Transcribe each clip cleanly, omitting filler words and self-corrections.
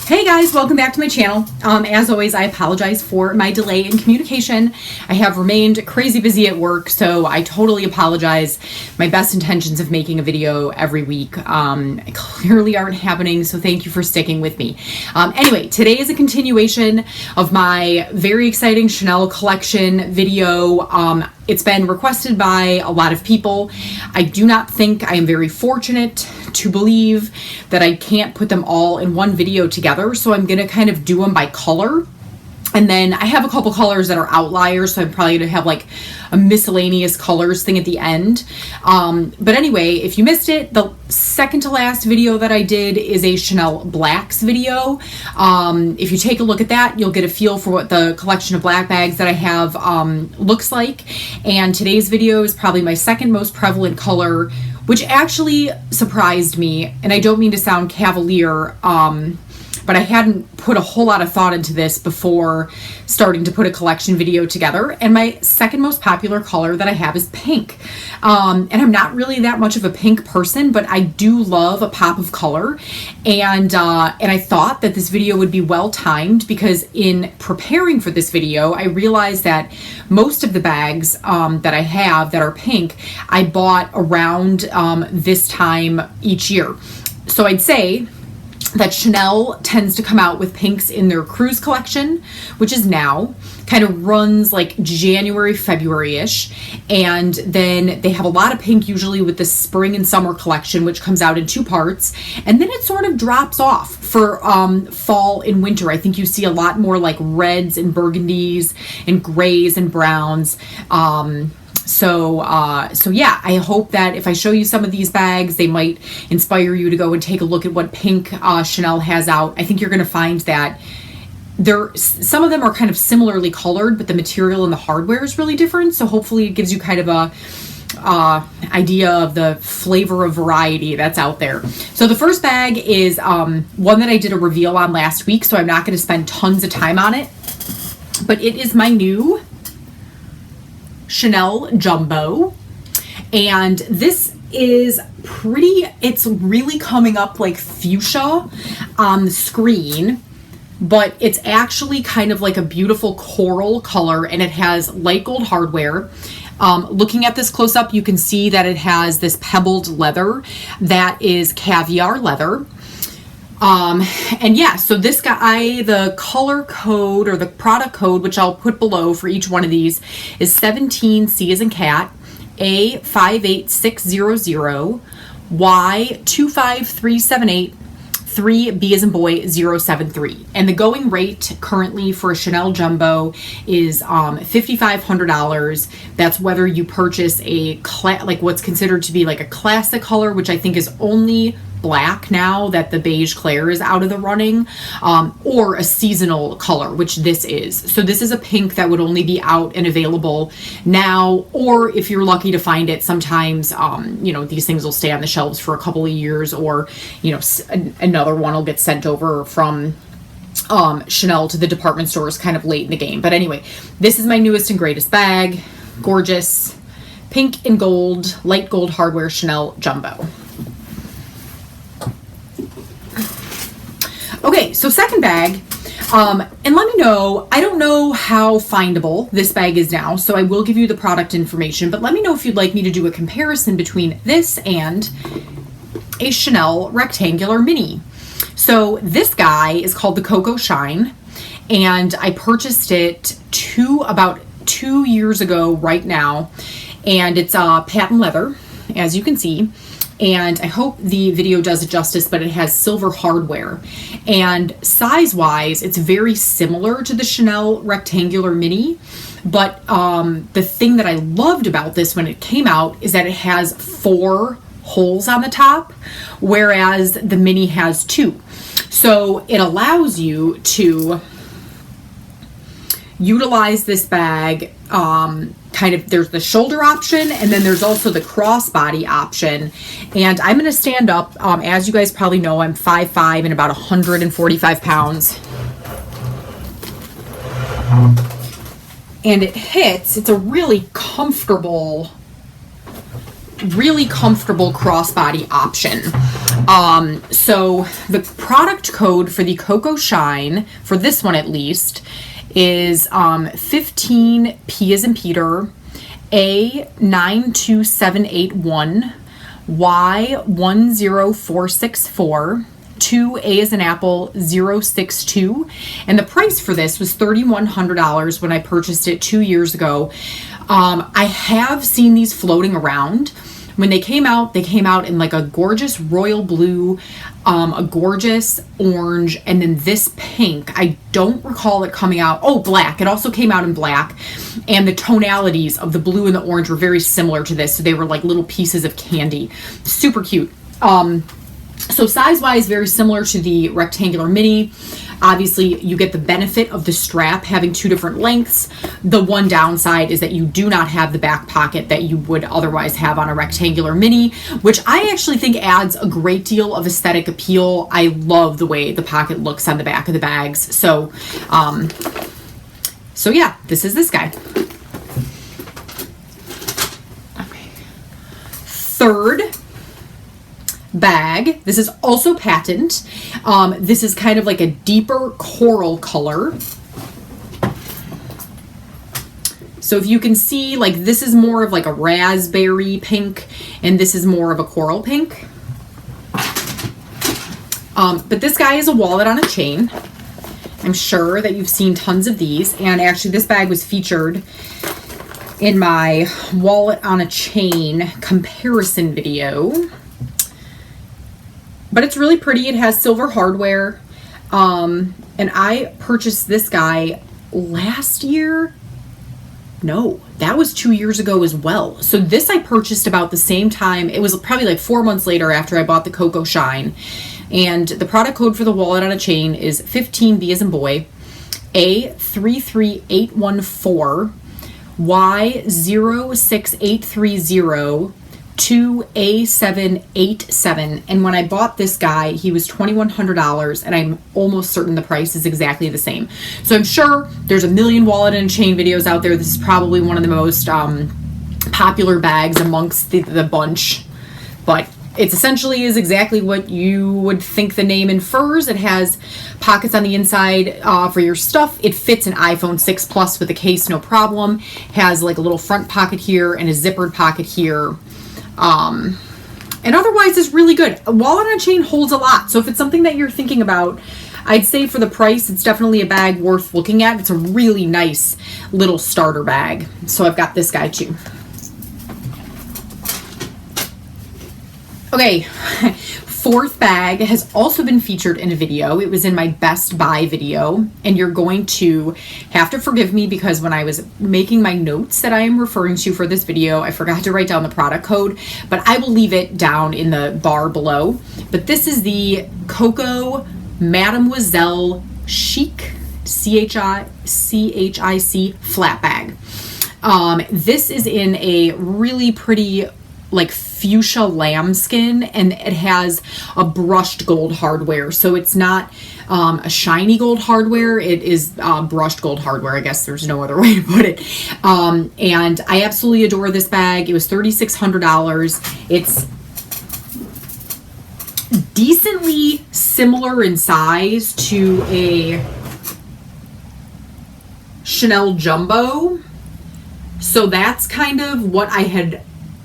Hey guys, welcome back to my channel. As always, I apologize for my delay in communication. I have remained crazy busy at work, so I totally apologize. My best intentions of making a video every week clearly aren't happening, so thank you for sticking with me. Anyway, today is a continuation of my very exciting Chanel collection video. It's been requested by a lot of people. I do not think I am very fortunate to believe that I can't put them all in one video together, so I'm gonna kind of do them by color. And then I have a couple colors that are outliers, so I'm probably gonna have like a miscellaneous colors thing at the end. But anyway, if you missed it, the second to last video that I did is a Chanel Blacks video. If you take a look at that, you'll get a feel for what the collection of black bags that I have looks like. And today's video is probably my second most prevalent color, which actually surprised me. And I don't mean to sound cavalier, but I hadn't put a whole lot of thought into this before starting to put a collection video together. And my second most popular color that I have is pink. And I'm not really that much of a pink person, but I do love a pop of color. And I thought that this video would be well timed because in preparing for this video, I realized that most of the bags that I have that are pink, I bought around this time each year. So I'd say that Chanel tends to come out with pinks in their cruise collection, which is now, kind of runs like January, February-ish. And then they have a lot of pink usually with the spring and summer collection, which comes out in two parts. And then it sort of drops off for fall and winter. I think you see a lot more like reds and burgundies and grays and browns. So yeah, I hope that if I show you some of these bags, they might inspire you to go and take a look at what pink Chanel has out. I think you're going to find that some of them are kind of similarly colored, but the material and the hardware is really different. So hopefully it gives you kind of a idea of the flavor of variety that's out there. So the first bag is one that I did a reveal on last week, so I'm not going to spend tons of time on it, but it is my new Chanel Jumbo, and this is it's really coming up like fuchsia on the screen, but it's actually kind of like a beautiful coral color, and it has light gold hardware. Looking at this close up, you can see that it has this pebbled leather that is caviar leather. And yeah, so this guy, the color code or the product code, which I'll put below for each one of these, is 17C as in cat, A58600, Y25378, 3B as in boy 073. And the going rate currently for a Chanel Jumbo is $5,500. That's whether you purchase a like what's considered to be like a classic color, which I think is only black now that the beige Claire is out of the running, or a seasonal color, which this is. So this is a pink that would only be out and available now, or if you're lucky to find it, sometimes these things will stay on the shelves for a couple of years, or another one will get sent over from Chanel to the department stores kind of late in the game. But anyway, this is my newest and greatest bag. Gorgeous pink and gold, light gold hardware Chanel Jumbo. Okay, so second bag, and let me know, I don't know how findable this bag is now, so I will give you the product information, but let me know if you'd like me to do a comparison between this and a Chanel Rectangular Mini. So this guy is called the Coco Shine, and I purchased it about 2 years ago right now, and it's patent leather, as you can see. And I hope the video does it justice, but it has silver hardware. And size-wise, it's very similar to the Chanel Rectangular Mini. But the thing that I loved about this when it came out is that it has 4 holes on the top, whereas the Mini has 2. So it allows you to utilize this bag there's the shoulder option, and then there's also the crossbody option. And I'm going to stand up. As you guys probably know, I'm 5'5" and about 145 pounds. And it's a really comfortable crossbody option. So the product code for the Coco Shine, for this one at least, is 15 P as in Peter, A92781, Y10464, 2A as in Apple 062, and the price for this was $3,100 when I purchased it 2 years ago. I have seen these floating around. When they came out in like a gorgeous royal blue, a gorgeous orange, and then this pink. I don't recall it coming out. Oh, black. It also came out in black. And the tonalities of the blue and the orange were very similar to this. So they were like little pieces of candy. Super cute. So size-wise, very similar to the rectangular mini. Obviously, you get the benefit of the strap having 2 different lengths. The one downside is that you do not have the back pocket that you would otherwise have on a rectangular mini, which I actually think adds a great deal of aesthetic appeal. I love the way the pocket looks on the back of the bags. So yeah, this is this guy. Okay. Third bag. This is also patent. This is kind of like a deeper coral color. So if you can see, like, this is more of like a raspberry pink, and this is more of a coral pink. But this guy is a wallet on a chain. I'm sure that you've seen tons of these, and actually this bag was featured in my wallet on a chain comparison video. But it's really pretty. It has silver hardware. And I purchased this guy last year. No, that was 2 years ago as well. So this I purchased about the same time. It was probably like 4 months later after I bought the Coco Shine. And the product code for the wallet on a chain is 15B as in boy, A33814, Y06830, 2A787. And when I bought this guy, he was $2,100, and I'm almost certain the price is exactly the same. So I'm sure there's a million wallet and chain videos out there. This is probably one of the most popular bags amongst the bunch, but it's essentially is exactly what you would think the name infers. It has pockets on the inside for your stuff. It fits an iPhone 6 Plus with a case, no problem. Has like a little front pocket here and a zippered pocket here. And otherwise is really good. A wallet on a chain holds a lot. So if it's something that you're thinking about, I'd say for the price, it's definitely a bag worth looking at. It's a really nice little starter bag. So I've got this guy too. Okay, fourth bag has also been featured in a video. It was in my Best Buy video, and you're going to have to forgive me because when I was making my notes that I am referring to for this video, I forgot to write down the product code, but I will leave it down in the bar below. But this is the Coco Mademoiselle Chic, CHIC flat bag. This is in a really pretty like fuchsia lambskin, and it has a brushed gold hardware. So it's not a shiny gold hardware. It is brushed gold hardware. I guess there's no other way to put it. And I absolutely adore this bag. It was $3,600. It's decently similar in size to a Chanel Jumbo. So that's kind of what I had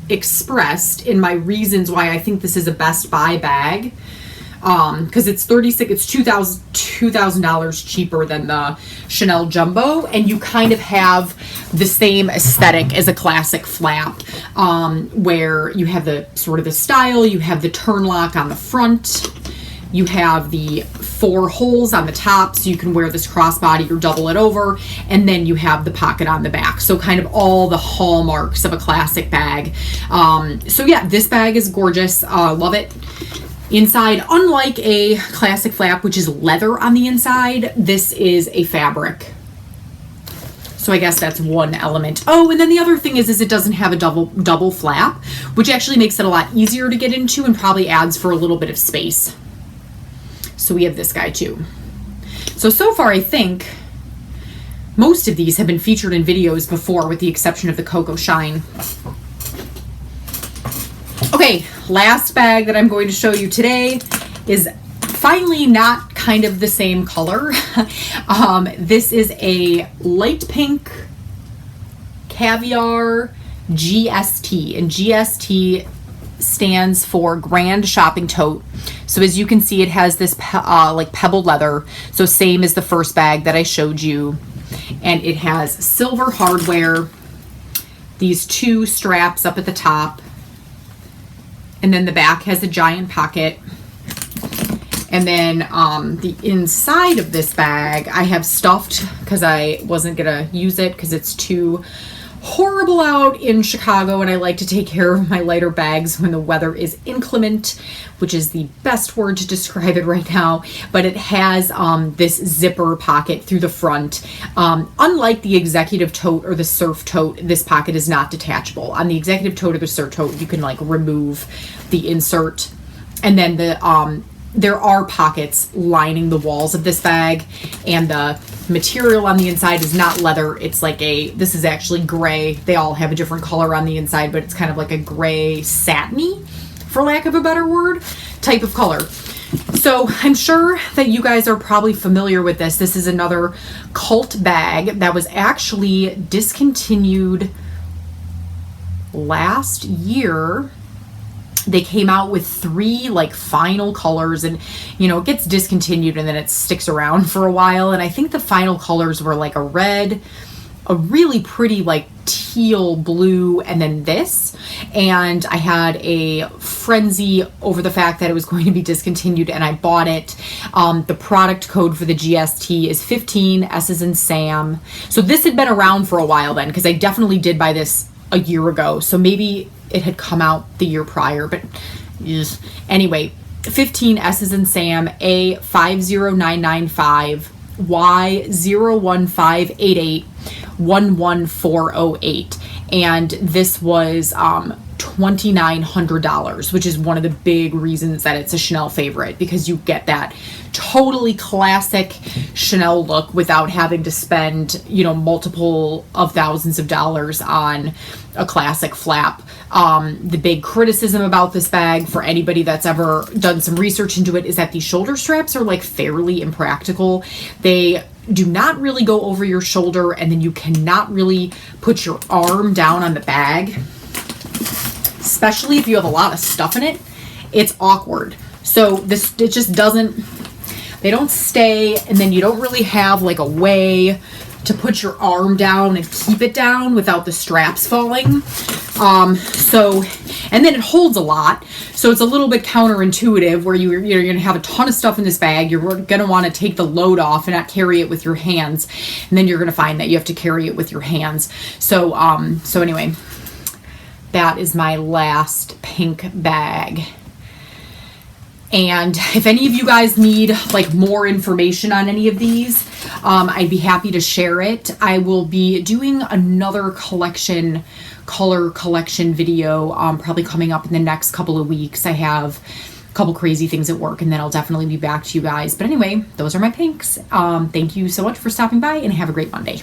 expressed in my reasons why I think this is a Best Buy bag, because it's $2,000 cheaper than the Chanel Jumbo, and you kind of have the same aesthetic as a classic flap, where you have the sort of the style, you have the turn lock on the front, you have the 4 holes on the top so you can wear this crossbody or double it over, and then you have the pocket on the back. So kind of all the hallmarks of a classic bag. So yeah, this bag is gorgeous. Love it. Inside, unlike a classic flap, which is leather on the inside, this is a fabric. So I guess that's one element. Oh, and then the other thing is it doesn't have a double flap, which actually makes it a lot easier to get into and probably adds for a little bit of space. So we have this guy too. So far I think most of these have been featured in videos before, with the exception of the Coco Shine. Okay, last bag that I'm going to show you today is finally not kind of the same color. This is a light pink caviar GST, and GST stands for Grand Shopping Tote. So as you can see, it has this like pebbled leather, so same as the first bag that I showed you, and it has silver hardware, these two straps up at the top, and then the back has a giant pocket. And then the inside of this bag I have stuffed because I wasn't gonna use it because it's too horrible out in Chicago, and I like to take care of my lighter bags when the weather is inclement, which is the best word to describe it right now. But it has this zipper pocket through the front. Unlike the executive tote or the surf tote, this pocket is not detachable. On the executive tote or the surf tote, you can like remove the insert, and then there are pockets lining the walls of this bag, and the material on the inside is not leather. It's like this is actually gray. They all have a different color on the inside, but it's kind of like a gray satiny, for lack of a better word, type of color. So I'm sure that you guys are probably familiar with this. This is another cult bag that was actually discontinued last year. They came out with 3 like final colors, and it gets discontinued and then it sticks around for a while. And I think the final colors were like a red, a really pretty like teal blue, and then this. And I had a frenzy over the fact that it was going to be discontinued, and I bought it. The product code for the GST is 15 S as in Sam. So this had been around for a while then, because I definitely did buy this a year ago. So maybe it had come out the year prior, but anyway, 15 S as in Sam, A 50995, Y 01588 11408, and this was $2,900, which is one of the big reasons that it's a Chanel favorite, because you get that totally classic Chanel look without having to spend, multiple of thousands of dollars on a classic flap. The big criticism about this bag, for anybody that's ever done some research into it, is that these shoulder straps are like fairly impractical. They do not really go over your shoulder, and then you cannot really put your arm down on the bag, especially if you have a lot of stuff in it. It's awkward. So it just doesn't, they don't stay, and then you don't really have like a way to put your arm down and keep it down without the straps falling. And then it holds a lot, so it's a little bit counterintuitive, where you're going to have a ton of stuff in this bag. You're going to want to take the load off and not carry it with your hands, and then you're going to find that you have to carry it with your hands. So anyway, that is my last pink bag. And if any of you guys need like more information on any of these, I'd be happy to share it. I will be doing another color collection video, probably coming up in the next couple of weeks. I have a couple crazy things at work, and then I'll definitely be back to you guys. But anyway, those are my pinks. Thank you so much for stopping by, and have a great Monday.